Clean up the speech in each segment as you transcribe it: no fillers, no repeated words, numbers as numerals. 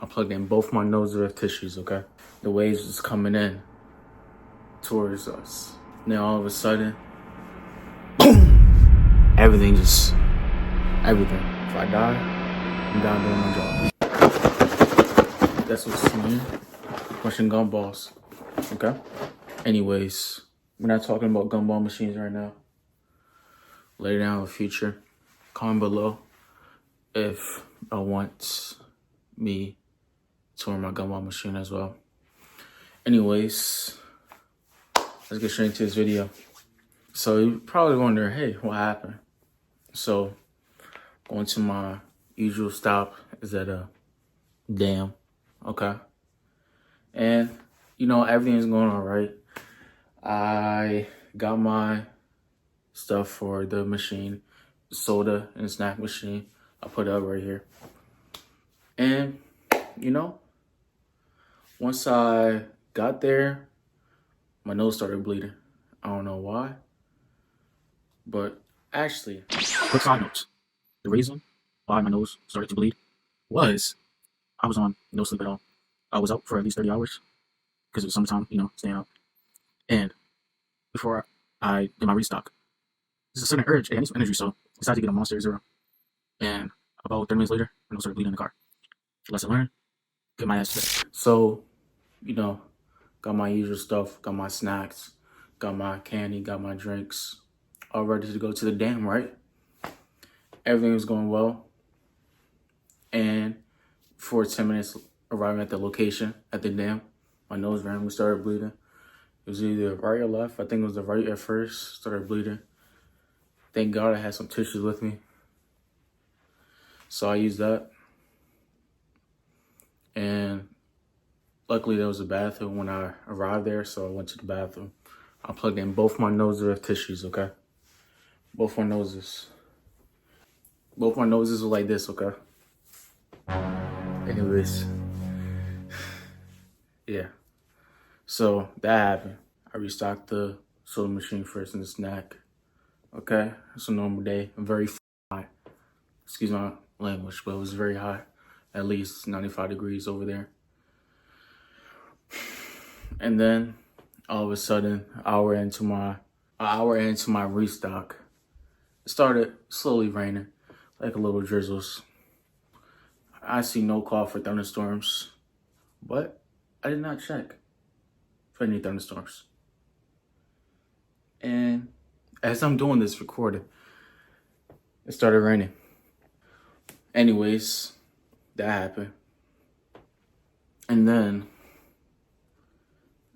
I plugged in both my nose with tissues, okay? The waves was coming in towards us. Then all of a sudden, boom! Everything. If I die, I'm down doing my job. That's what's me. Pushing gumballs, okay? Anyways, we're not talking about gumball machines right now. Later down in the future, comment below if I want me to run my gumball machine as well. Anyways, let's get straight into this video. So you're probably wondering, hey, what happened? So going to my usual stop is at a dam, okay? And you know, everything's going all right. I got my stuff for the machine, soda and snack machine. I put it up right here. And you know, once I got there, my nose started bleeding. I don't know why, but actually, quick side notes. The reason why my nose started to bleed was I was on no sleep at all. I was out for at least 30 hours because it was summertime, you know, staying out. And before I did my restock, there's a sudden urge. Hey, I need some energy, so I decided to get a Monster Zero. And about 30 minutes later, my nose started bleeding in the car. Lesson learned, get my ass checked. So, you know, got my usual stuff, got my snacks, got my candy, got my drinks, all ready to go to the dam, right? Everything was going well. And for 10 minutes arriving at the location, at the dam, my nose randomly started bleeding. It was either right or left. I think it was the right at first, started bleeding. Thank God I had some tissues with me. So I used that. And luckily there was a bathroom when I arrived there, so I went to the bathroom. I plugged in both my noses with tissues, okay? Both my noses. Both my noses were like this, okay? Anyways. Yeah. So that happened. I restocked the soda machine first and the snack. Okay? It's a normal day. I'm very hot. Excuse my language, but it was very hot. At least 95 degrees over there. And then all of a sudden, an hour into my restock, it started slowly raining, like a little drizzles. I see no call for thunderstorms, but I did not check for any thunderstorms. And as I'm doing this recording, it started raining. Anyways, that happened. And then,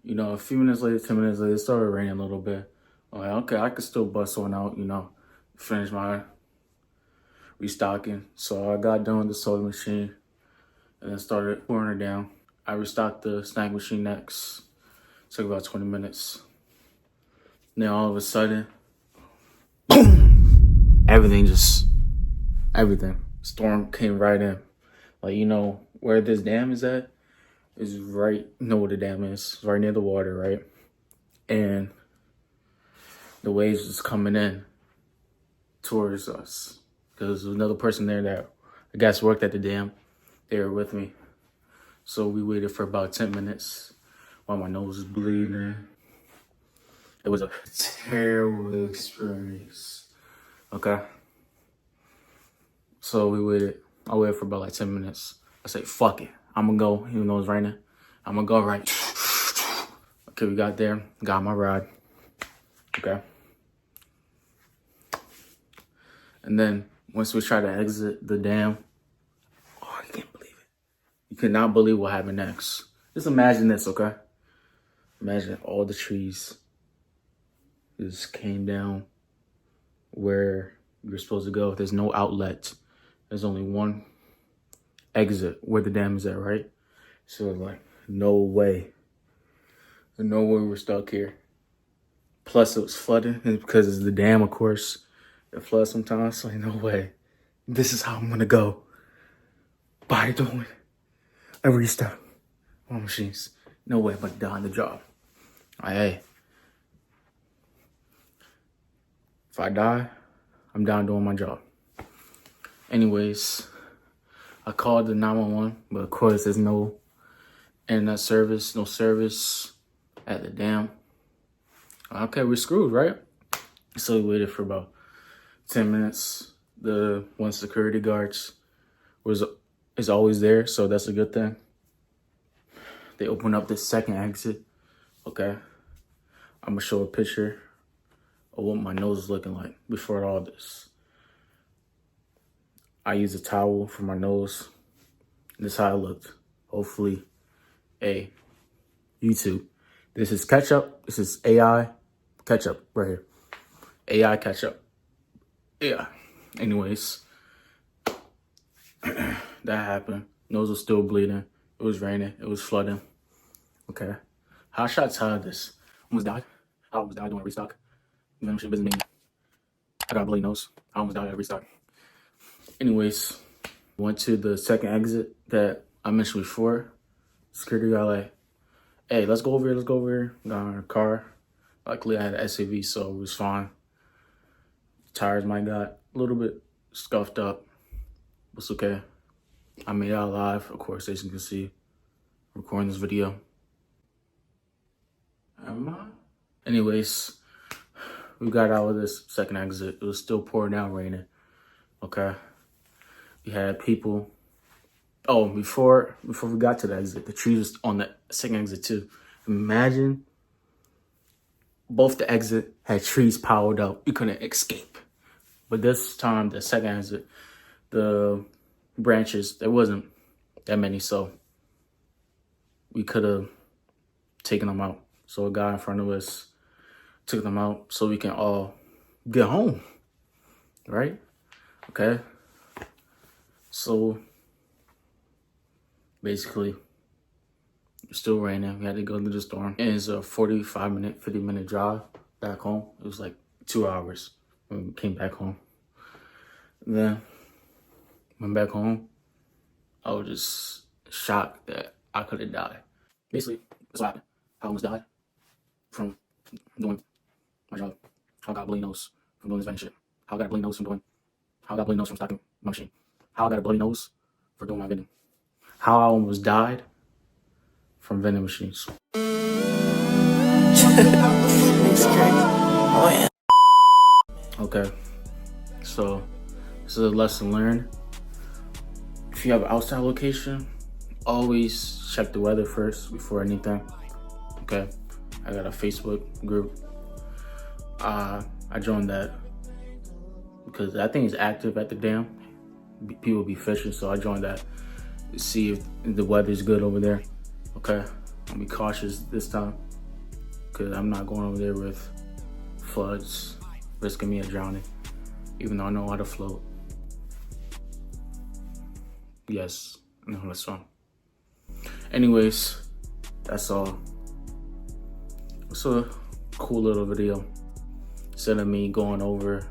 you know, a few minutes later, 10 minutes later, it started raining a little bit. I'm like, okay, I could still bust one out, you know, finish my restocking. So I got done with the soda machine and then started pouring it down. I restocked the snack machine next. Took about 20 minutes. Then all of a sudden, boom! Everything. Storm came right in. Like, you know, where this dam is at is right, you know where the dam is, right near the water, right? And the waves was coming in towards us. Because there's another person there that I guess worked at the dam. They were with me. So we waited for about 10 minutes while my nose was bleeding. It was a terrible experience. Okay? So we waited. I waited for about like 10 minutes. I said, fuck it. I'm gonna go, even though it's raining. I'm gonna go right. Okay, we got there. Got my ride. Okay? And then once we tried to exit the dam, oh, I can't believe it. You cannot believe what happened next. Just imagine this, okay? Imagine all the trees just came down where you're supposed to go. There's no outlet. There's only one exit where the dam is at, right? So like, no way. There's no way we're stuck here. Plus it was flooding because it's the dam, of course. It floods sometimes, so like, no way. This is how I'm gonna go. By doing a restock on machines. No way but die on the job. Hey. If I die, I'm down doing my job. Anyways, I called the 911, but of course there's no internet service, no service at the dam. Okay, we're screwed, right? So we waited for about 10 minutes. The one security guards is always there, so that's a good thing. They open up the second exit. Okay, I'm gonna show a picture of what my nose is looking like before all this. I use a towel for my nose. This is how it looked. Hopefully, YouTube. This is ketchup. This is AI ketchup right here. AI ketchup. Yeah. Anyways, that happened. Nose was still bleeding. It was raining. It was flooding. Okay. How should I tell this? Almost died. I almost died doing a restock. You know, she business me. I got a bloody nose. I almost died at a restock. Anyways, went to the second exit that I mentioned before. Security guy like, hey, let's go over here. Let's go over here. Got in our car. Luckily, I had an SUV, so it was fine. Tires might got a little bit scuffed up. It's okay. I made it out alive, of course, as you can see. Recording this video. Anyways, we got out of this second exit. It was still pouring down, raining. Okay. We had people. Oh, before we got to the exit, the tree was on the second exit too. Imagine both the exit had trees piled up. You couldn't escape. But this time, the second exit, the branches, there wasn't that many, so we could have taken them out. So a guy in front of us took them out so we can all get home, right? Okay. So basically, it's still raining. We had to go to the storm. And it's a 45-minute, 50-minute drive back home. It was like 2 hours when we came back home. And then went back home. I was just shocked that I could have died. Basically, that's what happened. I almost died from doing my job. How I got a bloody nose from doing this vending shit. How I got a bloody nose from stocking my machine. How I got a bloody nose for doing my vending. How I almost died from vending machines. Okay, so this is a lesson learned. If you have an outside location, always check the weather first before anything. Okay, I got a Facebook group. I joined that because I think it's active at the dam. People be fishing, so I joined that to see if the weather's good over there. Okay, I'll be cautious this time because I'm not going over there with floods, risking me a drowning, even though I know how to float. Yes, no, that's wrong. Anyways, that's all. It's a cool little video. Instead of me going over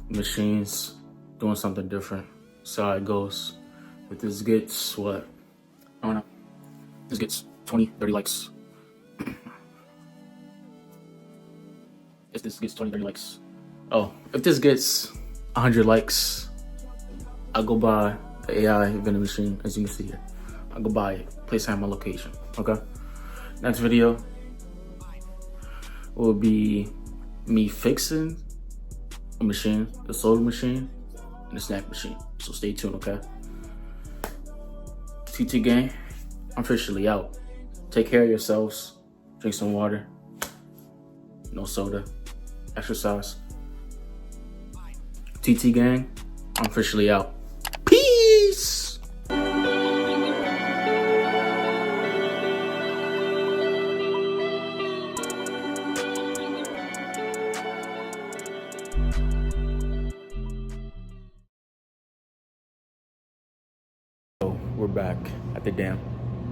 machines, doing something different. See how it goes. If this gets what? I don't know. This gets 20, 30 likes. If this gets 20, 30 likes. Oh, if this gets 100 likes, I'll go buy the AI vending machine, as you can see here. I'll go buy it. Place it on my location. Okay? Next video will be me fixing a machine, the soda machine, and the snack machine. So stay tuned, okay? TT gang, I'm officially out. Take care of yourselves. Drink some water. No soda. Exercise. TT gang, I'm officially out. Peace! We're back at the dam.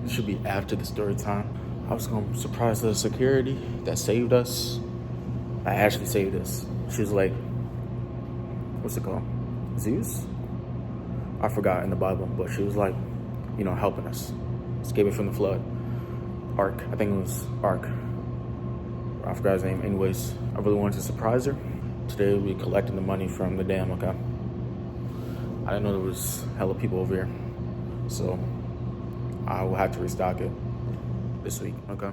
It should be after the story time. I was gonna surprise the security that saved us. I actually saved us. She was like, what's it called? Zeus? I forgot in the Bible, but she was like, you know, helping us. Escaping from the flood. Ark. I think it was Ark. I forgot his name. Anyways, I really wanted to surprise her. Today we'll be collecting the money from the dam, okay? I didn't know there was hella people over here. So I will have to restock it this week. Okay.